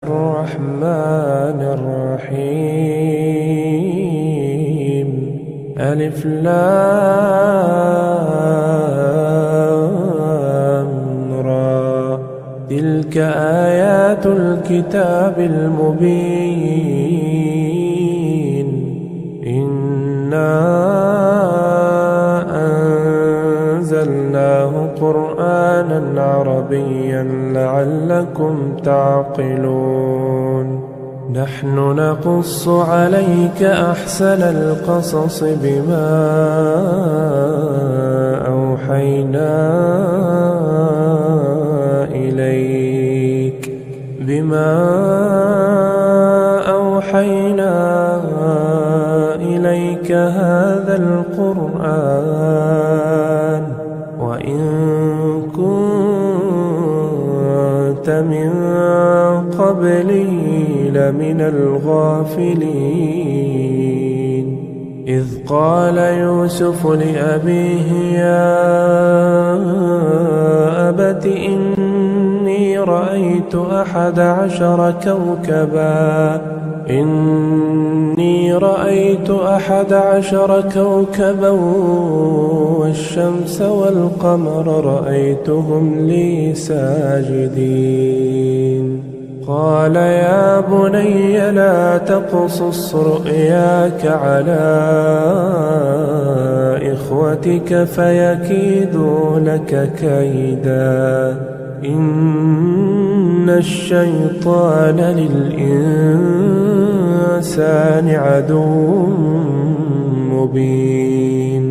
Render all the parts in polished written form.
الرحمن الرحيم. ألف لام را. تلك آيات الكتاب المبين. إنا أنزلناه قرآنا عربيا لعلكم تعقلون. نحن نقص عليك أحسن القصص بما أوحينا إليك هذا القرآن وإن كنت من قبله لمن الغافلين. إذ قال يوسف لأبيه يا أبت إني رأيت 11 كوكبا والشمس والقمر رأيتهم لي ساجدين. قال يا بني لا تقصص رؤياك على إخوتك فيكيدوا لك كيدا إن الشيطان للإنسان عدو مبين.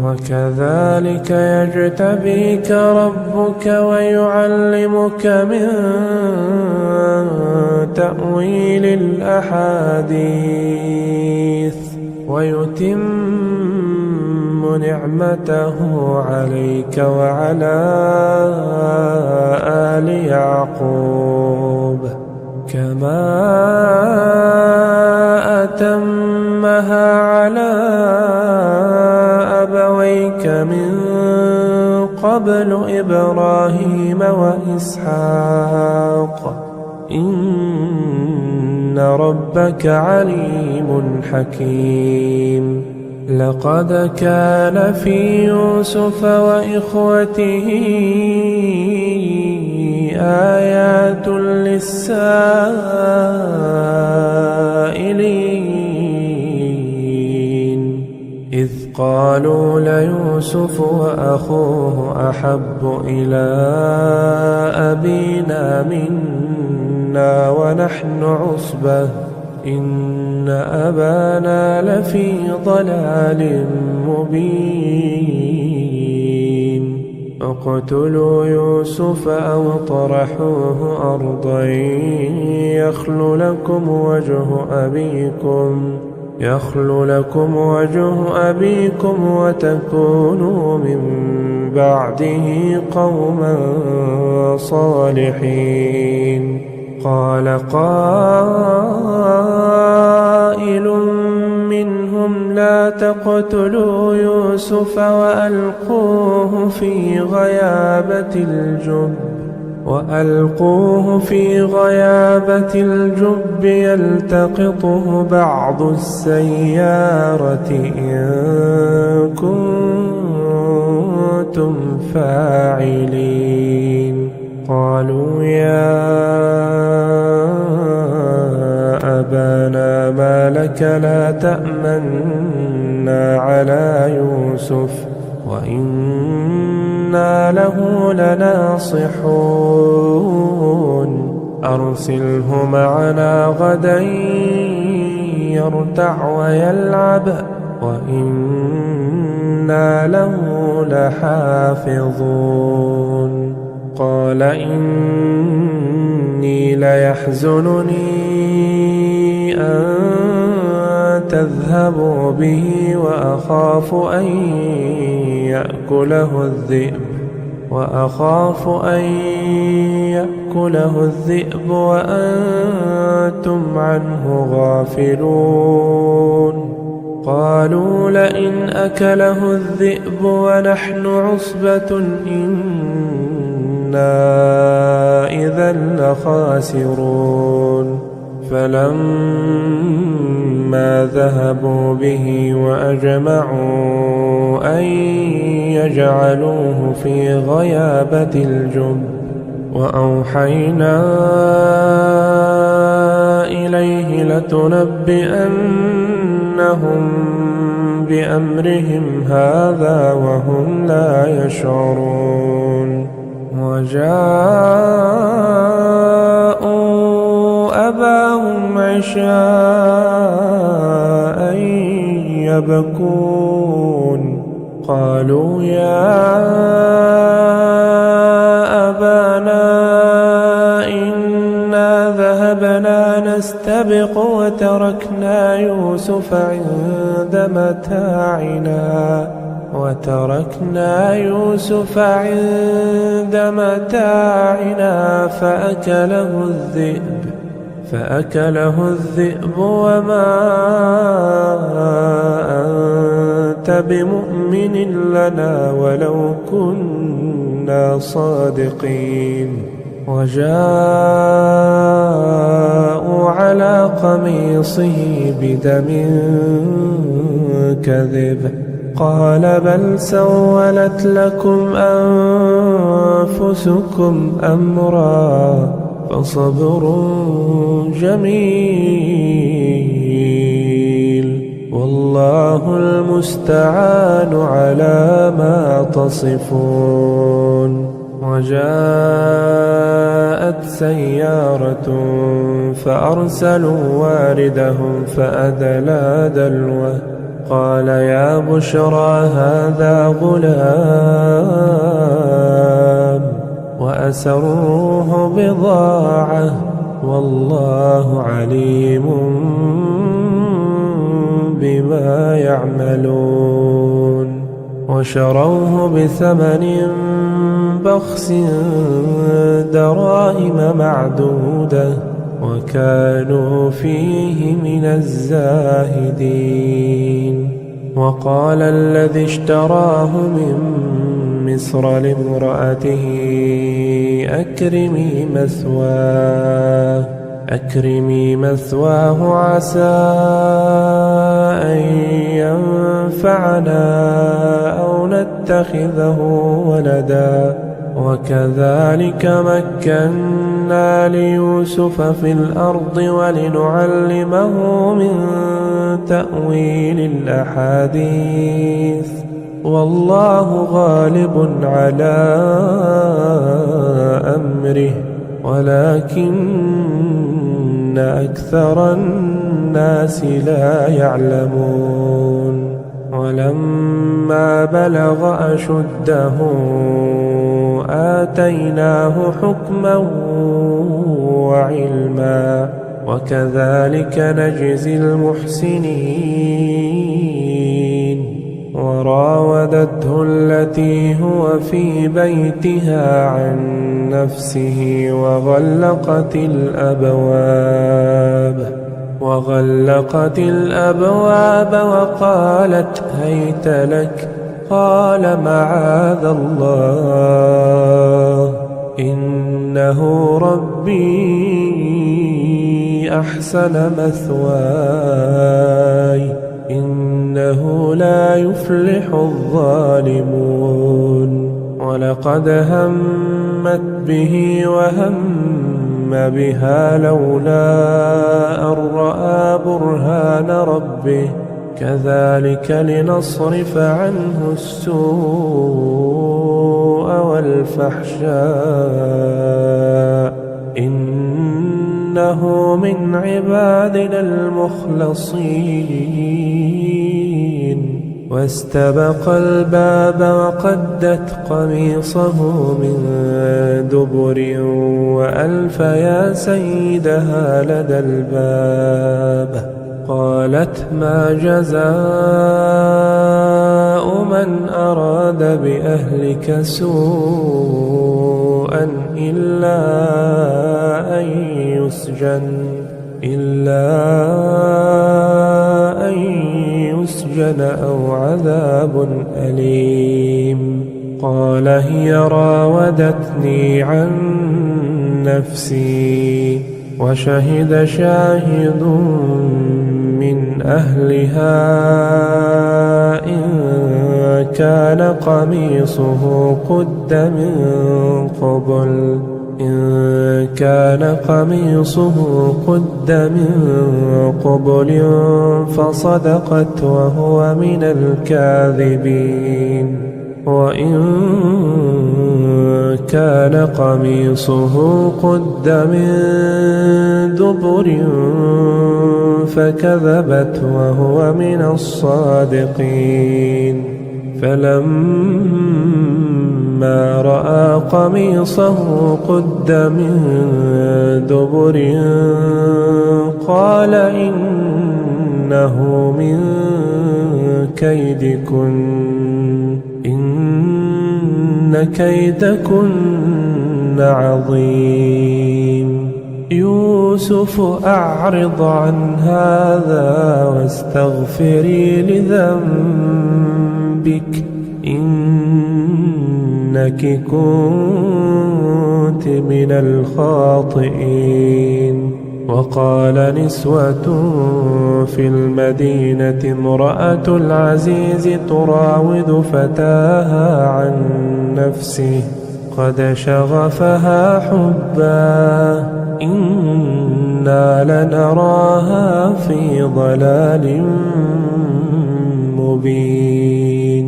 وكذلك يجتبيك ربك ويعلمك من تأويل الأحاديث ويتم نعمته عليك وعلى آل يعقوب كما أتمها على أبويك من قبل إبراهيم وإسحاق إن ربك عليم حكيم. لقد كان في يوسف وإخوته آيات للسائلين إذ قالوا ليوسف وأخوه أحب إلى أبينا منا ونحن عصبة إن أبانا لفي ضلال مبين. اقتلوا يوسف أو طرحوه أرضا يخل لكم وجه أبيكم وتكونوا من بعده قوما صالحين. قال قائل منهم لا تقتلوا يوسف وألقوه في غيابة الجب يلتقطه بعض السيارة إن كنتم فاعلين. قالوا يا أبانا ما لك لا تأمنا على يوسف وإنا له لناصحون. أرسله معنا غدا يرتع ويلعب وإنا له لحافظون. قال إني ليحزنني أن تذهبوا به وأخاف أن يأكله الذئب وأنتم عنه غافلون. قالوا لئن أكله الذئب ونحن عصبة إنا إذا لخاسرون فلما ذهبوا به وأجمعوا أن يجعلوه في غيابة الجب وأوحينا إليه لتنبئنهم بأمرهم هذا وهم لا يشعرون وجاءوا أباهم عشاء يبكون قالوا يا أبانا إنا ذهبنا نستبق وتركنا يوسف عند متاعنا فأكله الذئب وما أنت بمؤمن لنا ولو كنا صادقين وجاءوا على قميصه بدم كذب قال بل سولت لكم أنفسكم أمرا فصبر جميل والله المستعان على ما تصفون وجاءت سيارة فأرسلوا واردهم فأدلى دلوه قال يا بشرى هذا غلام وأسروه بضاعة والله عليم بما يعملون وشروه بثمن بخس دراهم معدودة وكانوا فيه من الزاهدين وقال الذي اشتراه من مصر لامرأته أكرمي مثواه عسى أن ينفعنا أو نتخذه ولدا وكذلك مكنا ليوسف في الأرض ولنعلمه من تأويل الأحاديث والله غالب على أمره ولكن أكثر الناس لا يعلمون ولما بلغ أشده آتيناه حكما وعلما وكذلك نجزي المحسنين وراودته التي هو في بيتها عن نفسه وغلقت الأبواب وقالت هيت لك قال معاذ الله إنه ربي أحسن مثواي إنه لا يفلح الظالمون ولقد همت به وهم بها لولا أن رأى برهان ربه كذلك لنصرف عنه السوء والفحشاء إنه من عبادنا المخلصين واستبق الباب وقدت قميصه من دبر وألف يا سيدها لدى الباب قالت ما جزاء من أراد بأهلك سوءا إلا أن يسجن أو عذاب أليم قال هي راودتني عن نفسي. وشهد شاهد من أهلها إن كان قميصه قد من قبل فصدقت وهو من الكاذبين. وإن كان قميصه قد من دبر فكذبت وهو من الصادقين. فلما رأى قميصه قد من دبر قال إنه من كيدكن إن كيدكن عظيم. يوسف أعرض عن هذا واستغفري لذنبك إنك كنت من الخاطئين. وقال نسوة في المدينة امرأة العزيز تراود فتاها عن نفسه قد شغفها حبا إنا لنراها في ضلال مبين.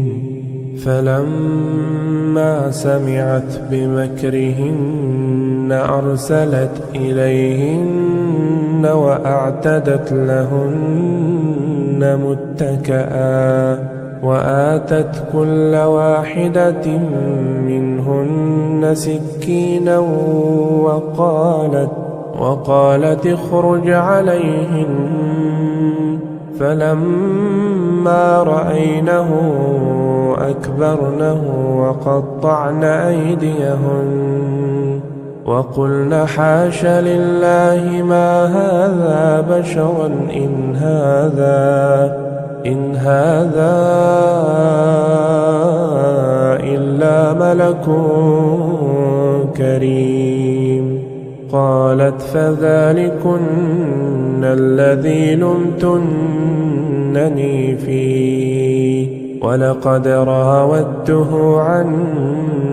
فلما سمعت بمكرهن أرسلت إليهن وأعتدت لهن متكئا وآتت كل واحدة منهن سكينا وقالت اخرج عليهن. فلما رأينه أكبرنه وقطعن أيديهن وقلن حاش لله ما هذا بشرا إن هذا إلا ملك كريم. قالت فذلكن الذي لمتنني فيه ولقد راودته عن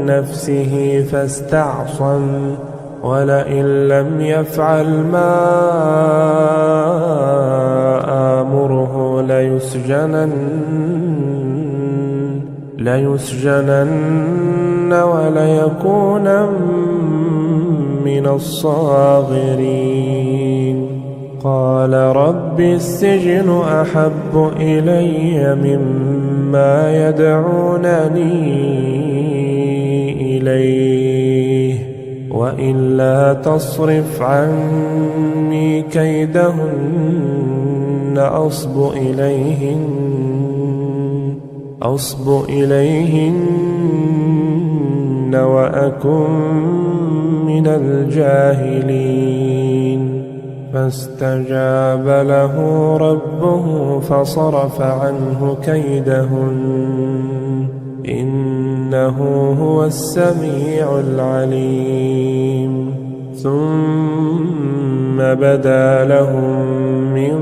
نفسه فاستعصم ولئن لم يفعل ما آمره ليسجنن وليكونن من الصاغرين. قال رب السجن أحب إلي مما يدعونني إليه وإلا تصرف عني كيدهن أصب إليهن وأكن من الجاهلين. فاستجاب له ربه فصرف عنه كيدهن إنه هو السميع العليم. ثم بدا لهم من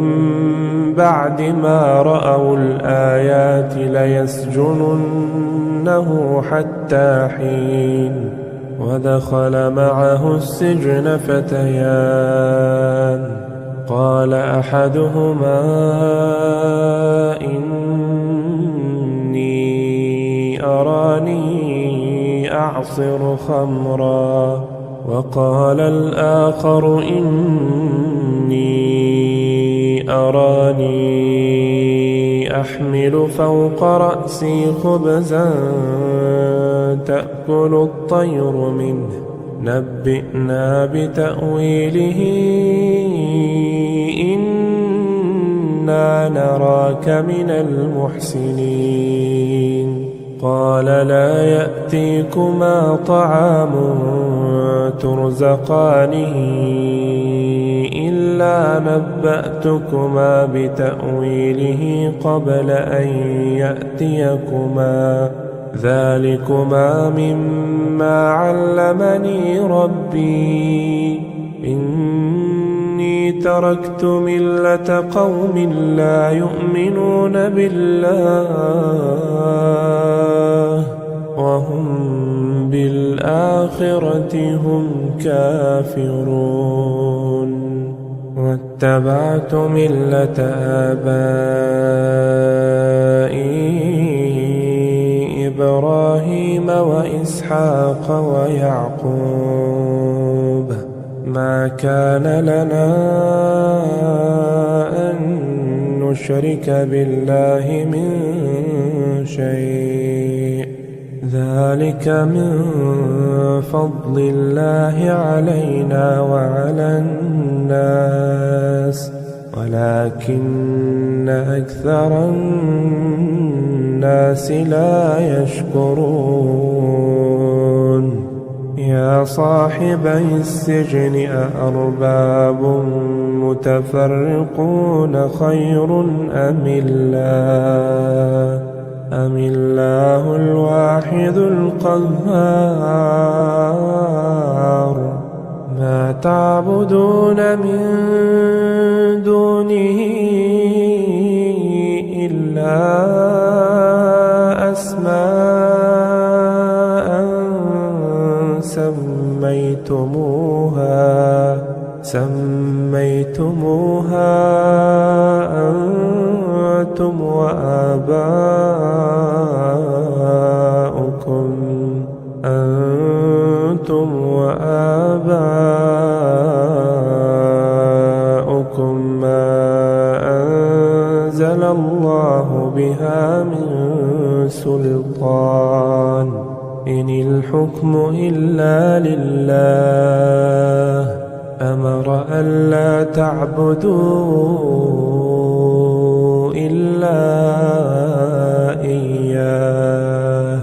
بعد ما رأوا الآيات ليسجننه حتى حين. ودخل معه السجن فتيان قال أحدهما إني أراني أعصر خمرا وقال الآخر إني أراني أحمل فوق رأسي خبزا تأكل الطير منه نبئنا بتأويله إنا نراك من المحسنين. قال لا يأتيكما طعام ترزقانه إلا نبأتكما بتأويله قبل أن يأتيكما ذلكما مما علمني ربي إني تركت ملة قوم لا يؤمنون بالله وهم بالآخرة هم كافرون واتبعت ملة آبائي إبراهيم وإسحاق ويعقوب ما كان لنا أن نشرك بالله من شيء ذلك من فضل الله علينا وعلى الناس ولكن أكثر الناس لا يشكرون يا صاحبي السجن أأرباب متفرقون خير أم الله الواحد القهار ما تعبدون من دونه إلا أسماء سميتموها أنتم وآباؤكم ما أنزل الله بها من سلطان إن الحكم إلا لله أمر ألا تعبدوا إلا إياه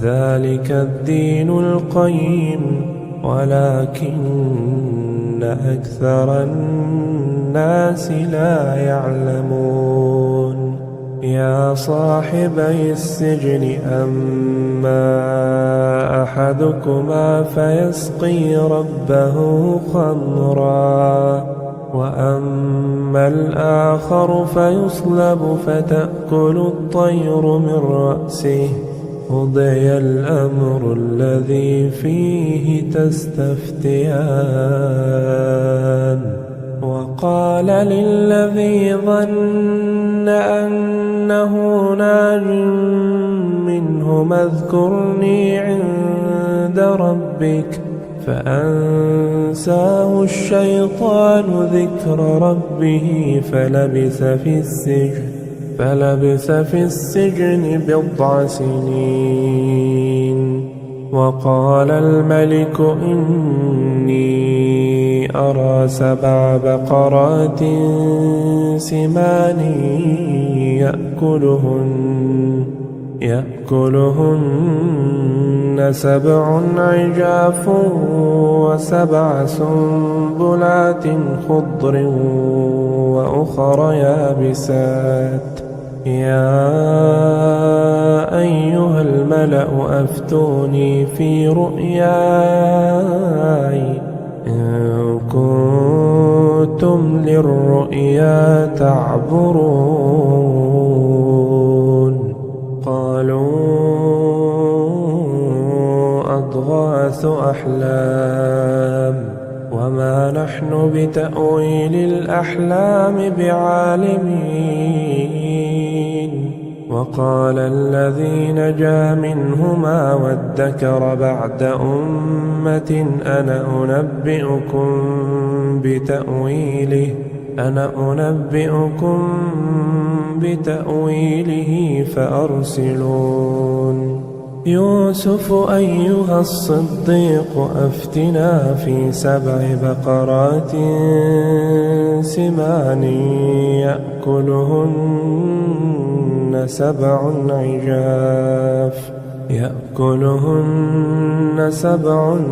ذلك الدين القيم ولكن أكثر الناس لا يعلمون يا صاحبي السجن أما أحدكما فيسقي ربه خمرا وأما الآخر فيصلب فتأكل الطير من رأسه قضي الأمر الذي فيه تستفتيان وقال للذي ظن أنه ناج منهما اذكرني عند ربك فأنساه الشيطان ذكر ربه فلبث في السجن 9 سنين وقال الملك إني أرى 7 بقرات سمان يأكلهن 7 عجاف و7 سنبلات خضر وأخر يابسات يا أيها الملأ أفتوني في رؤياي إن كنتم للرؤيا تعبرون قالوا أضغاث أحلام وما نحن بتأويل الأحلام بعالمين وقال الذي نجا منهما وادكر بعد أمة أنا أنبئكم بتأويله فأرسلون يوسف أيها الصديق أفتنا في 7 بقرات سمان يأكلهن 7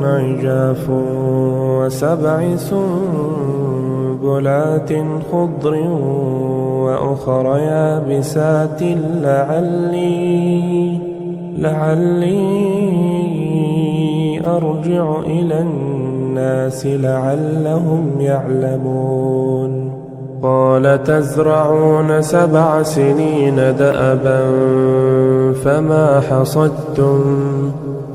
عجاف و7 سنبلات خضر وأخر يابسات لعلي أرجع إلى الناس لعلهم يعلمون قال تزرعون 7 سنين دأبا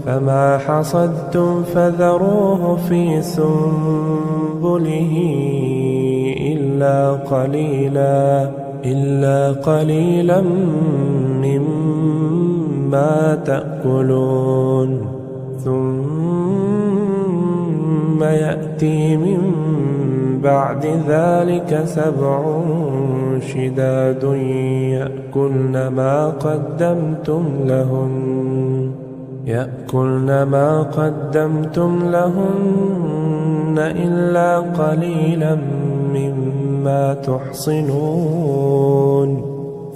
فما حصدتم فذروه في سنبله إلا قليلا مما تأكلون ثم يأتي من بعد ذلك 7 شداد يأكلن ما قدمتم لهن إلا قليلا مما تحصنون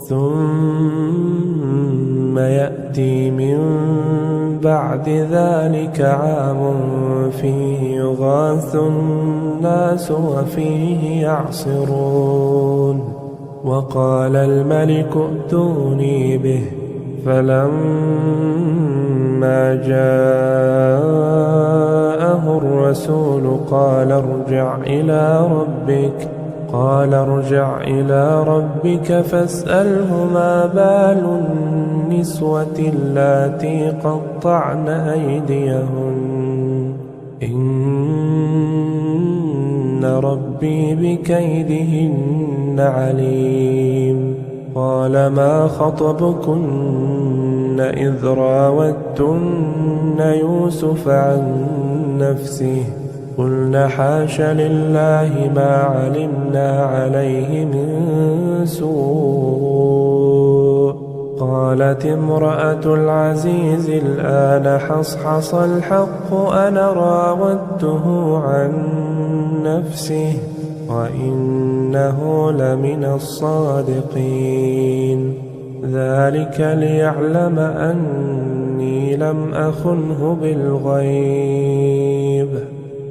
ثم يأتي من بعد ذلك عام فيه يغاث الناس وفيه يعصرون وقال الملك ائتوني به فلما جاءه الرسول قال ارجع إلى ربك فاسأله ما بال النسوة اللاتي قطعن أيديهن إن ربي بكيدهن عليم قال ما خطبكن إذ راوتن يوسف عن نفسه قلنا حاش لله ما علمنا عليه من سوء قالت امرأة العزيز الآن حصحص الحق أنا راودته عن نفسه وإنه لمن الصادقين ذلك ليعلم أني لم أخنه بالغيب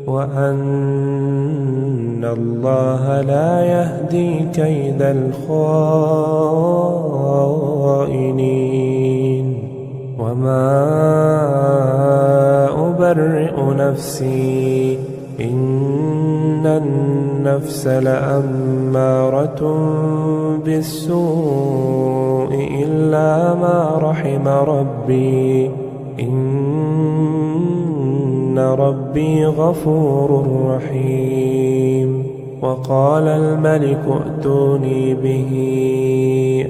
وأن الله لا يهدي كيد الخائنين وما أبرئ نفسي إن النفس لأمارة بالسوء إلا ما رحم ربي إن ربي غفور رحيم وقال الملك ائتوني به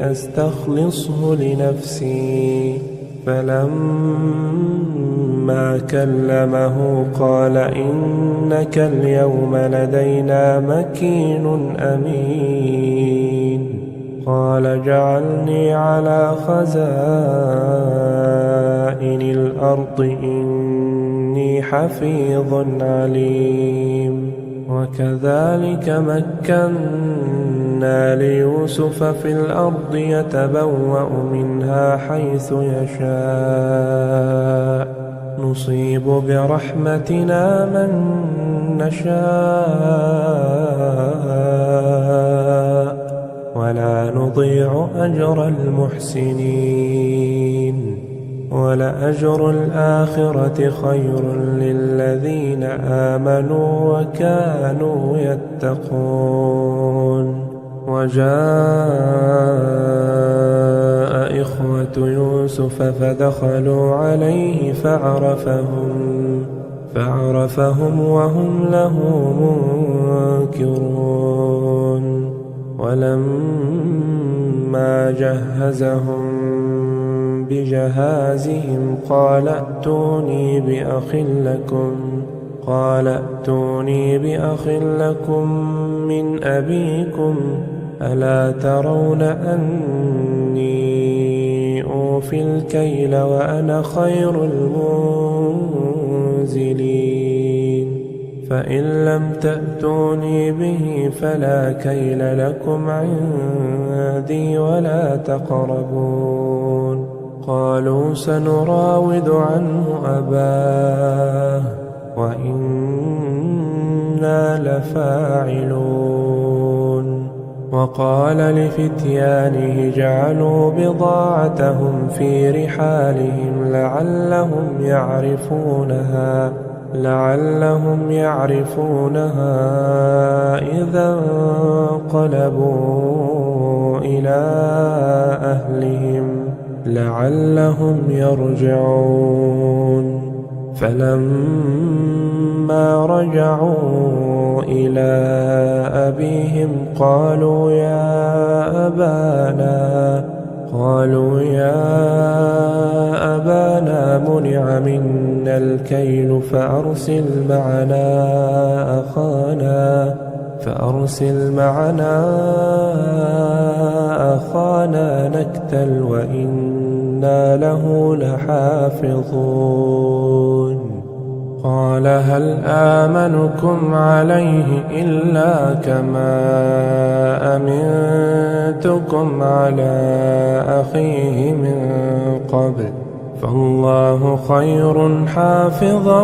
أستخلصه لنفسي فلما كلمه قال إنك اليوم لدينا مكين أمين قال جعلني على خزائن الأرض إني حفيظ عليم وكذلك مكنا ليوسف في الأرض يتبوأ منها حيث يشاء نصيب برحمتنا من نشاء ولا نضيع أجر المحسنين ولأجر الآخرة خير للذين آمنوا وكانوا يتقون وجاء إخوة يوسف فدخلوا عليه فعرفهم وهم له منكرون ولما جهزهم بجهازهم قال ائتوني بأخ لكم من أبيكم ألا ترون أني أوفي الكيل وأنا خير المنزلين فإن لم تأتوني به فلا كيل لكم عندي ولا تقربون قالوا سنراود عنه أباه وإنا لفاعلون وقال لفتيانه جعلوا بضاعتهم في رحالهم لعلهم يعرفونها إذا انقلبوا إلى أهلهم لعلهم يرجعون. فلما رجعوا إلى أبيهم قالوا يا أبانا منع منا الكيل فأرسل معنا أخانا نكتل وإنا له لحافظون. قال هل آمنكم عليه إلا كما أمنتكم على أخيه من قبل فالله خير حافظا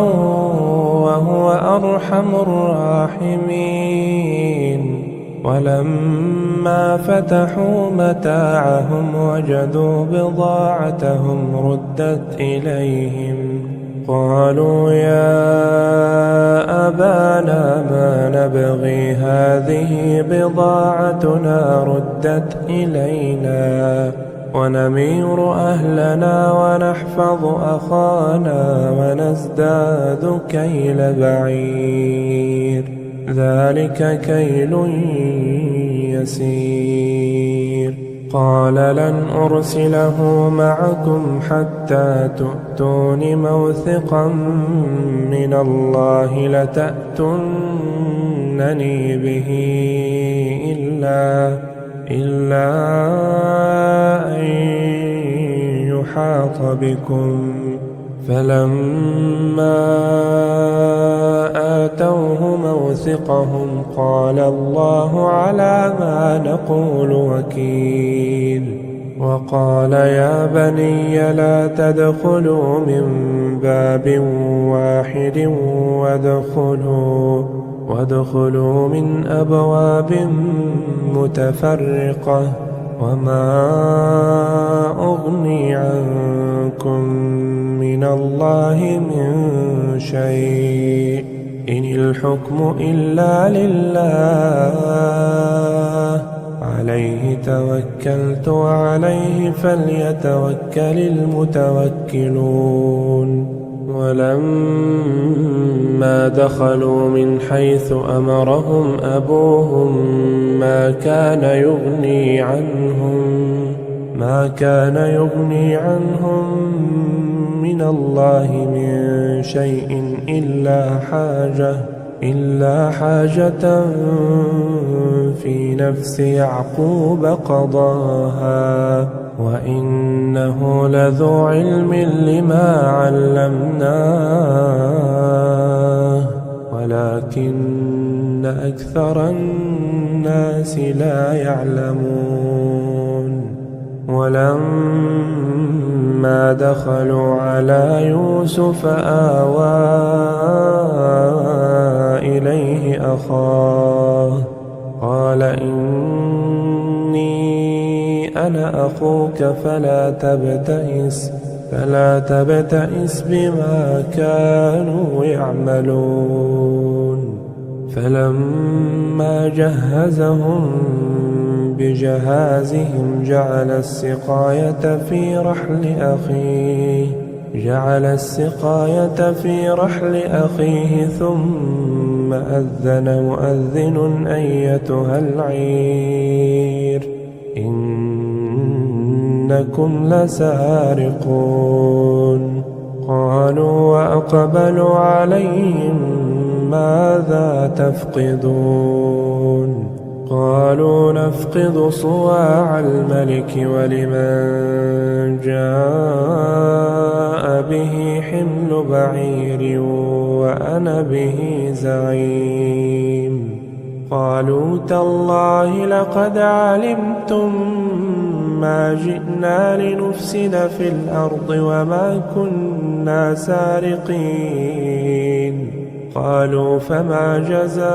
وهو أرحم الراحمين. ولما فتحوا متاعهم وجدوا بضاعتهم ردت إليهم قالوا يا أبانا ما نبغي هذه بضاعتنا ردت إلينا ونمير أهلنا ونحفظ أخانا ونزداد كيل بعير ذلك كيل يسير. قال لن أرسله معكم حتى تؤتون موثقا من الله لتأتونني به إلا أن يحاط بكم. فلما آتوه موثقهم قال الله على ما نقول وكيل. وقال يا بني لا تدخلوا من باب واحد وادخلوا من أبواب متفرقة وما أغني عنكم من الله من شيء إن الحكم إلا لله عليه توكلت وعليه فليتوكل المتوكلون. ولما دخلوا من حيث أمرهم أبوهم ما كان يغني عنهم من الله من شيء إلا حاجة في نفس يعقوب قضاها وإنه لذو علم لما علمناه ولكن أكثر الناس لا يعلمون. ولما دخلوا على يوسف آوى إليه أخاه قال إني أنا أخوك فلا تبتئس بما كانوا يعملون. فلما جهزهم بجهازهم جعل السقاية في رحل أخيه ثم أذن مؤذن أيتها العير إنكم لسارقون. قالوا وأقبلوا عليهم ماذا تفقدون قالوا نفقد صواع الملك ولمن جاء به حمل بعير وأنا به زعيم. قالوا تالله لقد علمتم ما جئنا لنفسد في الأرض وما كنا سارقين. قالوا فما جزاؤه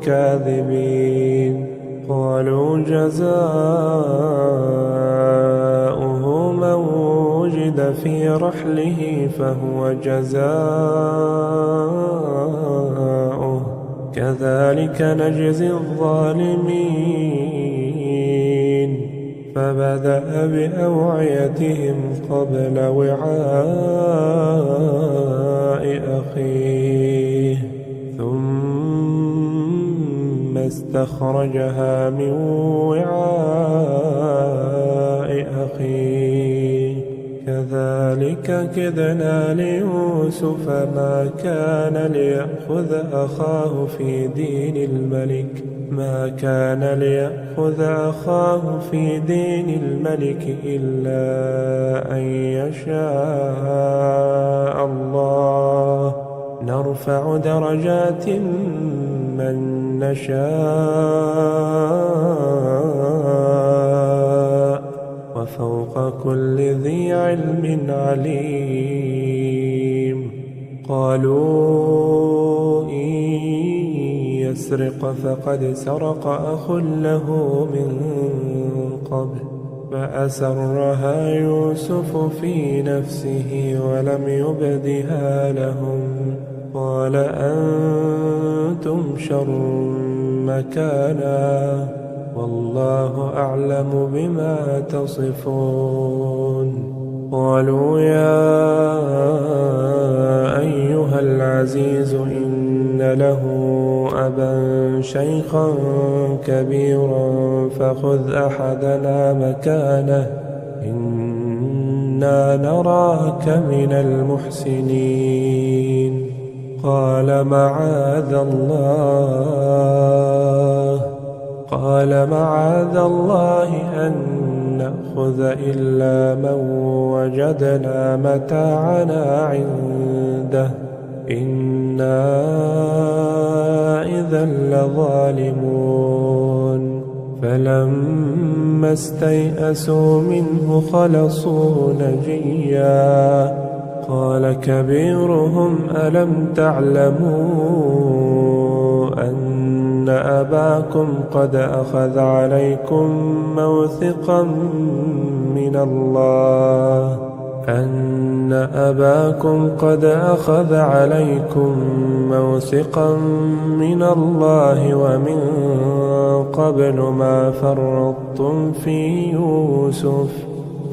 كاذبين. قالوا جزاؤه من وجد في رحله فهو جزاؤه كذلك نجزي الظالمين. فبدأ بأوعيتهم قبل وعاء أخيه ثم استخرجها من وعاء أخيه كذلك كدنا ليوسف ما كان ليأخذ أخاه في دين الملك إلا أن يشاء الله نرفع درجات من نشاء وفوق كل ذي علم عليم. قالوا إن يسرق فقد سرق أخ له من قبل فأسرها يوسف في نفسه ولم يبدها لهم قال أنتم شر مكانا والله أعلم بما تصفون. قالوا يا أيها العزيز إن له أبا شيخا كبيرا فخذ أحدنا مكانه إنا نراك من المحسنين. قال معاذ الله أن نأخذ إلا من وجدنا متاعنا عنده إنا إذا لظالمون. فلما استيئسوا منه خلصوا نجيا قال كبيرهم ألم تعلموا أن أباكم قد أخذ عليكم موثقا من الله ومن قبل ما فرطتم في يوسف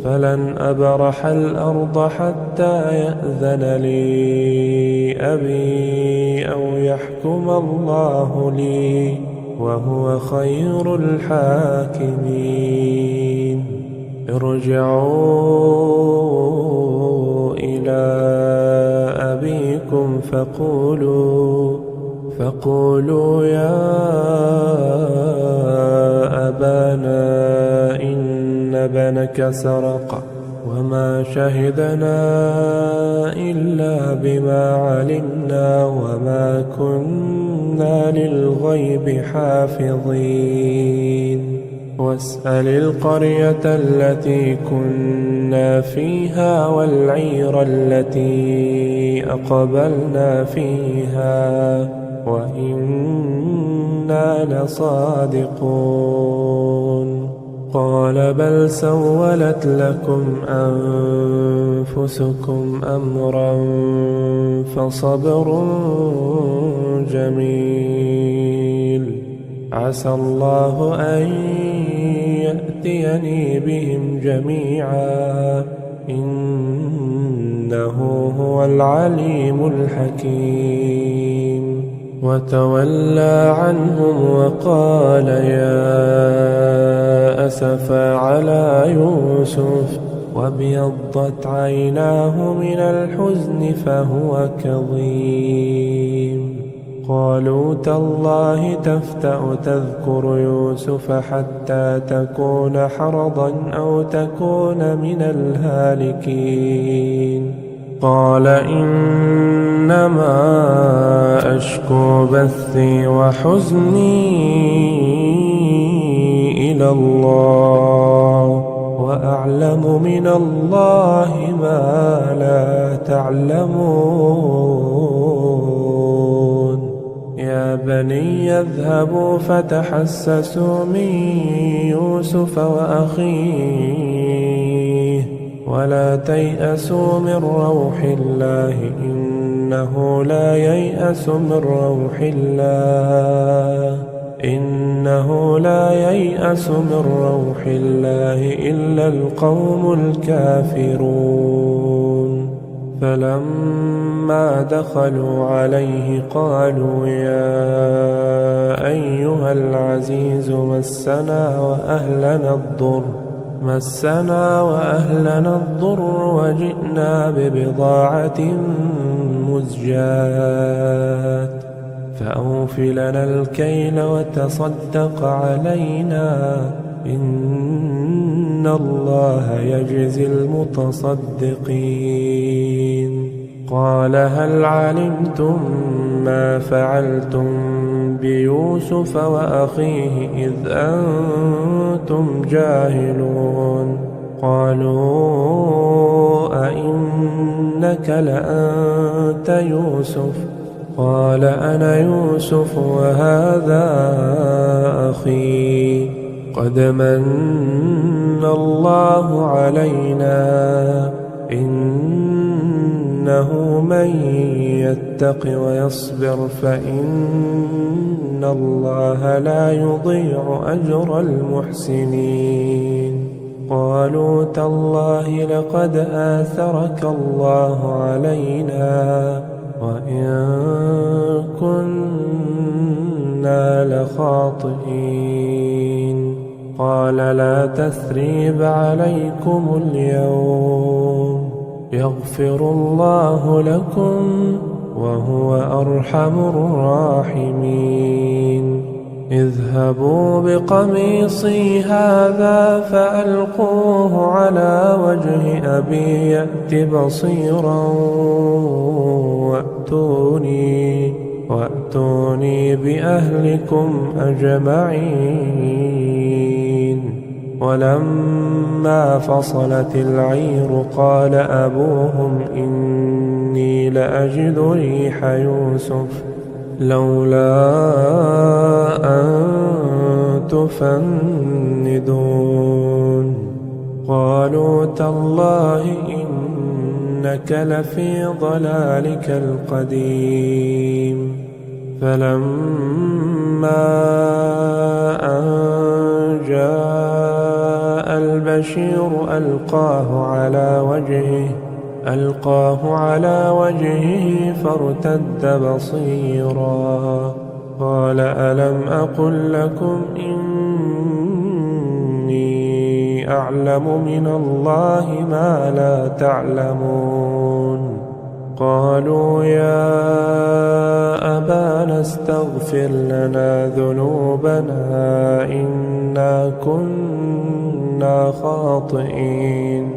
فلن أبرح الأرض حتى يأذن لي أبي أو يحكم الله لي وهو خير الحاكمين. ارجعوا إلى أبيكم فقولوا يا أبانا إن ابنك سرق وما شهدنا إلا بما علمنا وما كنا للغيب حافظين. واسأل القرية التي كنا فيها والعير التي أقبلنا فيها وإنا لصادقون. قال بل سولت لكم أنفسكم أمرا فصبر جميل عسى الله أن يأتيني بهم جميعا إنه هو العليم الحكيم. وتولى عنهم وقال يا أسفا على يوسف وابيضت عيناه من الحزن فهو كظيم. قالوا تالله تفتأ تذكر يوسف حتى تكون حرضا أو تكون من الهالكين. قال إنما أشكو بثي وحزني إلى الله وأعلم من الله ما لا تعلمون. يا بني اذهبوا فتحسسوا من يوسف وأخيه ولا تيأسوا من روح الله إنه لا ييأس من روح الله إلا القوم الكافرون. فلما دخلوا عليه قالوا يا أيها العزيز مسنا وأهلنا الضر وجئنا ببضاعة مزجاة فأوف لنا الكيل وتصدق علينا إن الله يجزي المتصدقين. قال هل علمتم ما فعلتم بيوسف وأخيه إذ أنتم جاهلون؟ قالوا أئنك لأنت يوسف؟ قال أنا يوسف وهذا أخي قد من الله علينا إنه من يتق ويصبر فإن الله لا يضيع أجر المحسنين. قالوا تالله لقد آثرك الله علينا وإن كنا لخاطئين. قال لا تثريب عليكم اليوم يغفر الله لكم وهو أرحم الراحمين. اذهبوا بقميصي هذا فألقوه على وجه أبي يأت بصيرا وأتوني بأهلكم أجمعين. ولما فصلت العير قال أبوهم إني لأجد ريح يوسف لولا أن تفندون. قالوا تالله إنك لفي ضلالك القديم. فلما أن جاء البشير ألقاه على وجهه فارتد بصيرا. قال ألم أقل لكم إني أعلم من الله ما لا تعلمون؟ قالوا يا أبانا استغفر لنا ذنوبنا إنا كنا خاطئين.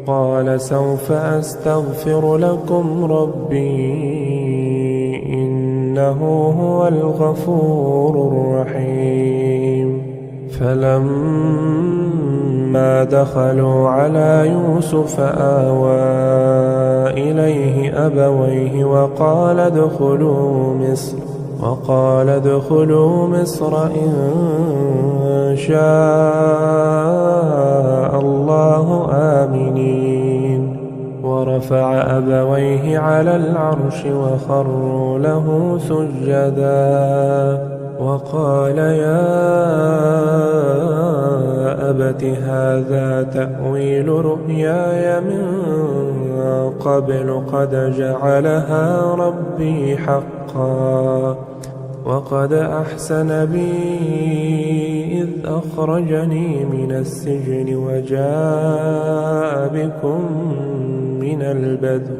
قال سوف أستغفر لكم ربي إنه هو الغفور الرحيم. فلما دخلوا على يوسف آوى إليه أبويه وقال ادخلوا مصر إن شاء الله آمنين. ورفع أبويه على العرش وخروا له سجدا وقال يا أبت هذا تأويل رؤياي من قبل قد جعلها ربي حقا وقد أحسن بي إذ أخرجني من السجن وجاء بكم من البدو